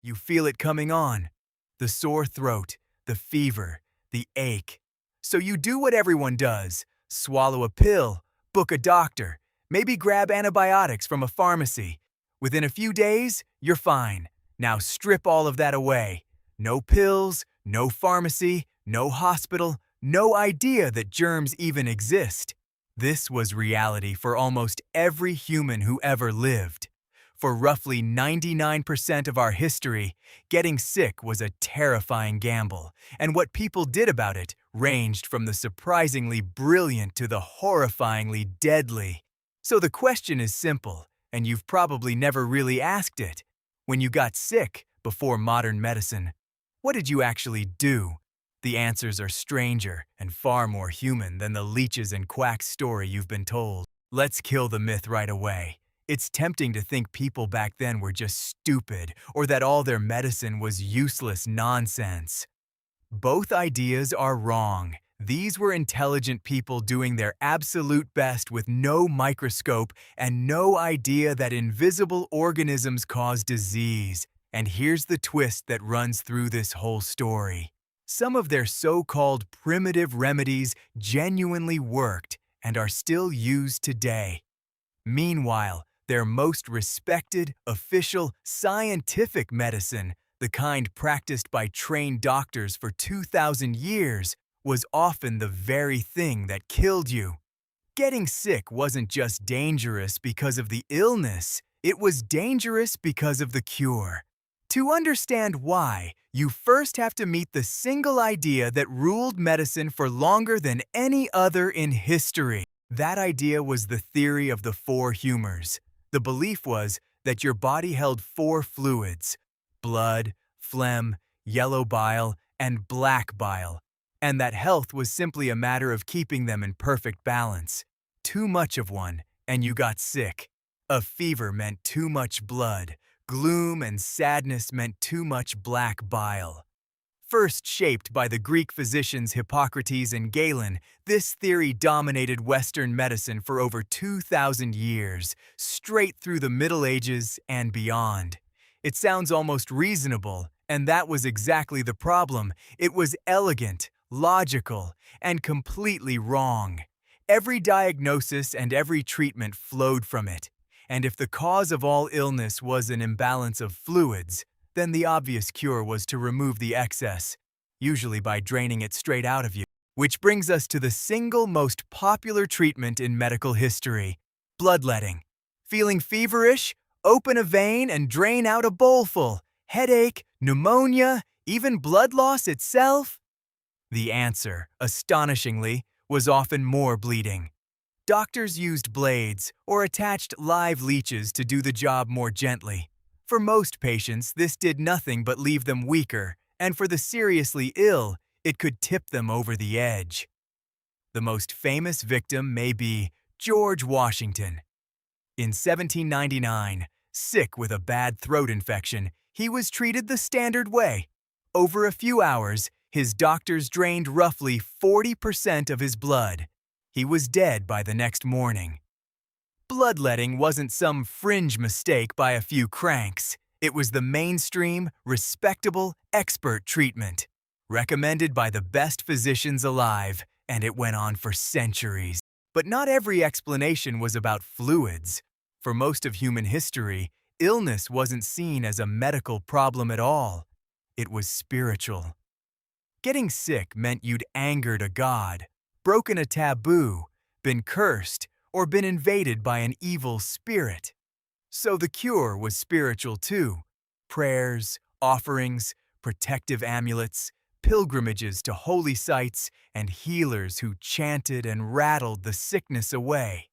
You feel it coming on. The sore throat, the fever, the ache. So you do what everyone does. Swallow a pill, book a doctor, maybe grab antibiotics from a pharmacy. Within a few days, you're fine. Now strip all of that away. No pills, no pharmacy, no hospital, no idea that germs even exist. This was reality for almost every human who ever lived. For roughly 99% of our history, getting sick was a terrifying gamble, and what people did about it ranged from the surprisingly brilliant to the horrifyingly deadly. So the question is simple, and you've probably never really asked it. When you got sick before modern medicine, what did you actually do? The answers are stranger and far more human than the leeches and quacks story you've been told. Let's kill the myth right away. It's tempting to think people back then were just stupid or that all their medicine was useless nonsense. Both ideas are wrong. These were intelligent people doing their absolute best with no microscope and no idea that invisible organisms cause disease. And here's the twist that runs through this whole story. Some of their so-called primitive remedies genuinely worked and are still used today. Meanwhile, their most respected, official, scientific medicine, the kind practiced by trained doctors for 2,000 years, was often the very thing that killed you. Getting sick wasn't just dangerous because of the illness, it was dangerous because of the cure. To understand why, you first have to meet the single idea that ruled medicine for longer than any other in history. That idea was the theory of the four humors. The belief was that your body held four fluids: blood, phlegm, yellow bile, and black bile, and that health was simply a matter of keeping them in perfect balance. Too much of one, and you got sick. A fever meant too much blood. Gloom and sadness meant too much black bile. First shaped by the Greek physicians Hippocrates and Galen, this theory dominated Western medicine for over 2,000 years, straight through the Middle Ages and beyond. It sounds almost reasonable, and that was exactly the problem. It was elegant, logical, and completely wrong. Every diagnosis and every treatment flowed from it. And if the cause of all illness was an imbalance of fluids, then the obvious cure was to remove the excess, usually by draining it straight out of you. Which brings us to the single most popular treatment in medical history: bloodletting. Feeling feverish? Open a vein and drain out a bowlful. Headache, pneumonia, even blood loss itself? The answer, astonishingly, was often more bleeding. Doctors used blades or attached live leeches to do the job more gently. For most patients, this did nothing but leave them weaker, and for the seriously ill, it could tip them over the edge. The most famous victim may be George Washington. In 1799, sick with a bad throat infection, he was treated the standard way. Over a few hours, his doctors drained roughly 40% of his blood. He was dead by the next morning. Bloodletting wasn't some fringe mistake by a few cranks. It was the mainstream, respectable, expert treatment, recommended by the best physicians alive, and it went on for centuries. But not every explanation was about fluids. For most of human history, illness wasn't seen as a medical problem at all. It was spiritual. Getting sick meant you'd angered a god, broken a taboo, been cursed, or been invaded by an evil spirit. So the cure was spiritual too. Prayers, offerings, protective amulets, pilgrimages to holy sites, and healers who chanted and rattled the sickness away.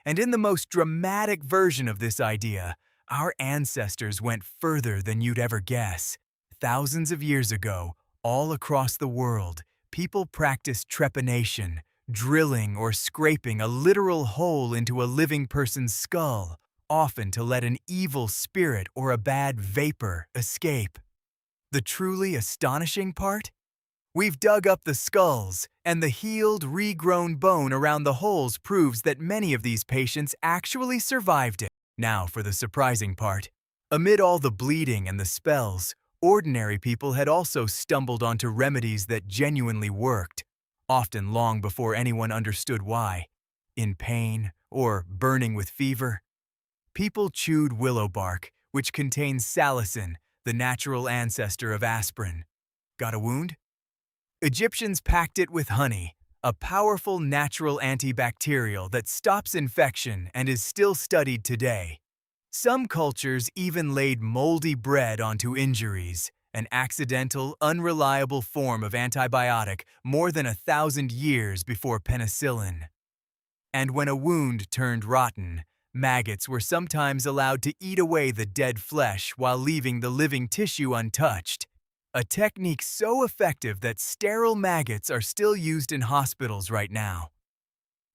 And in the most dramatic version of this idea, our ancestors went further than you'd ever guess. Thousands of years ago, all across the world, people practiced trepanation, drilling or scraping a literal hole into a living person's skull, often to let an evil spirit or a bad vapor escape. The truly astonishing part? We've dug up the skulls, and the healed, regrown bone around the holes proves that many of these patients actually survived it. Now for the surprising part. Amid all the bleeding and the spells, ordinary people had also stumbled onto remedies that genuinely worked, often long before anyone understood why. In pain or burning with fever, people chewed willow bark, which contains salicin, the natural ancestor of aspirin. Got a wound? Egyptians packed it with honey, a powerful natural antibacterial that stops infection and is still studied today. Some cultures even laid moldy bread onto injuries, an accidental, unreliable form of antibiotic more than 1,000 years before penicillin. And when a wound turned rotten, maggots were sometimes allowed to eat away the dead flesh while leaving the living tissue untouched, a technique so effective that sterile maggots are still used in hospitals right now.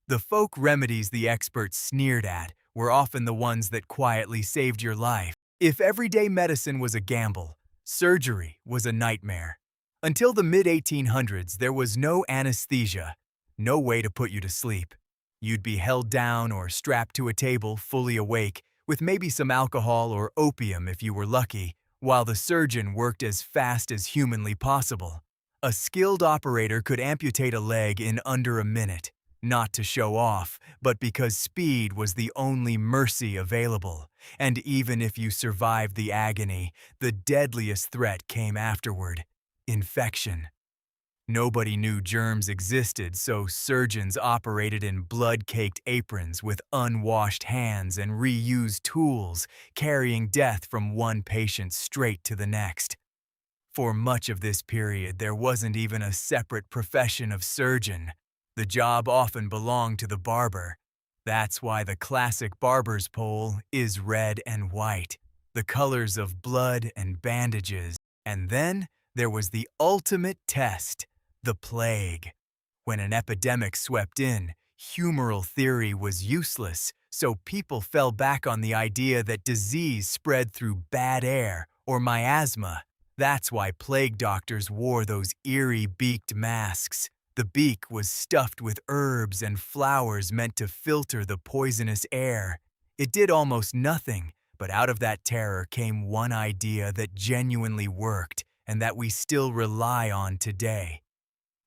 The folk remedies the experts sneered at were often the ones that quietly saved your life. If everyday medicine was a gamble, surgery was a nightmare. Until the mid-1800s, there was no anesthesia, no way to put you to sleep. You'd be held down or strapped to a table fully awake, with maybe some alcohol or opium if you were lucky, while the surgeon worked as fast as humanly possible. A skilled operator could amputate a leg in under a minute, not to show off, but because speed was the only mercy available. And even if you survived the agony, the deadliest threat came afterward: infection. Nobody knew germs existed, so surgeons operated in blood-caked aprons with unwashed hands and reused tools, carrying death from one patient straight to the next. For much of this period, there wasn't even a separate profession of surgeon. The job often belonged to the barber. That's why the classic barber's pole is red and white, the colors of blood and bandages. And then there was the ultimate test: the plague. When an epidemic swept in, humoral theory was useless, so people fell back on the idea that disease spread through bad air or miasma. That's why plague doctors wore those eerie beaked masks. The beak was stuffed with herbs and flowers meant to filter the poisonous air. It did almost nothing, but out of that terror came one idea that genuinely worked and that we still rely on today.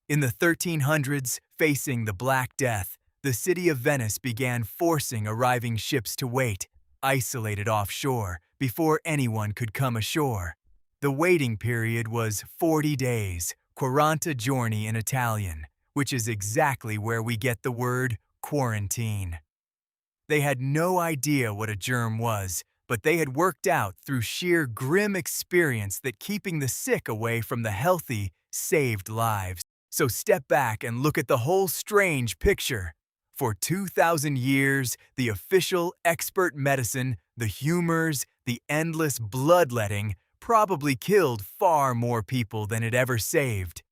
In the 1300s, facing the Black Death, the city of Venice began forcing arriving ships to wait, isolated offshore, before anyone could come ashore. The waiting period was 40 days, 40 giorni in Italian, which is exactly where we get the word quarantine. They had no idea what a germ was, but they had worked out through sheer grim experience that keeping the sick away from the healthy saved lives. So step back and look at the whole strange picture. For 2,000 years, the official expert medicine, the humors, the endless bloodletting, probably killed far more people than it ever saved.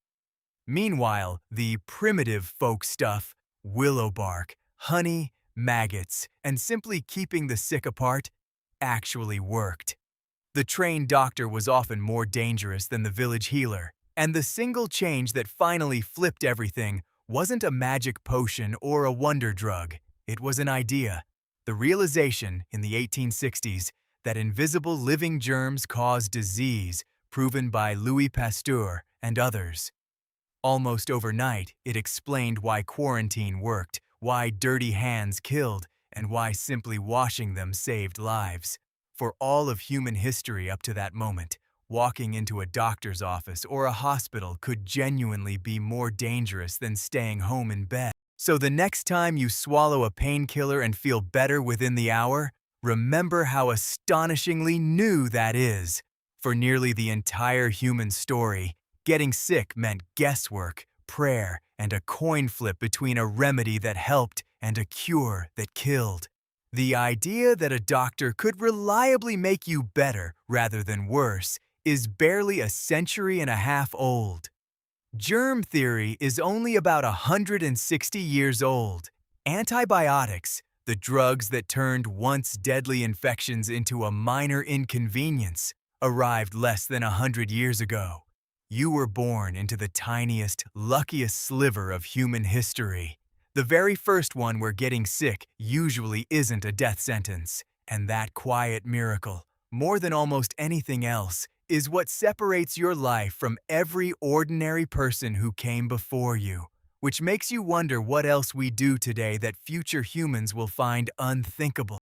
Meanwhile, the primitive folk stuff, willow bark, honey, maggots, and simply keeping the sick apart, actually worked. The trained doctor was often more dangerous than the village healer, and the single change that finally flipped everything wasn't a magic potion or a wonder drug. It was an idea, the realization in the 1860s that invisible living germs cause disease, proven by Louis Pasteur and others. Almost overnight, it explained why quarantine worked, why dirty hands killed, and why simply washing them saved lives. For all of human history up to that moment, walking into a doctor's office or a hospital could genuinely be more dangerous than staying home in bed. So the next time you swallow a painkiller and feel better within the hour, remember how astonishingly new that is. For nearly the entire human story, getting sick meant guesswork, prayer, and a coin flip between a remedy that helped and a cure that killed. The idea that a doctor could reliably make you better rather than worse is barely a century and a half old. Germ theory is only about 160 years old. Antibiotics, the drugs that turned once deadly infections into a minor inconvenience, arrived less than 100 years ago. You were born into the tiniest, luckiest sliver of human history. The very first one where getting sick usually isn't a death sentence. And that quiet miracle, more than almost anything else, is what separates your life from every ordinary person who came before you, which makes you wonder what else we do today that future humans will find unthinkable.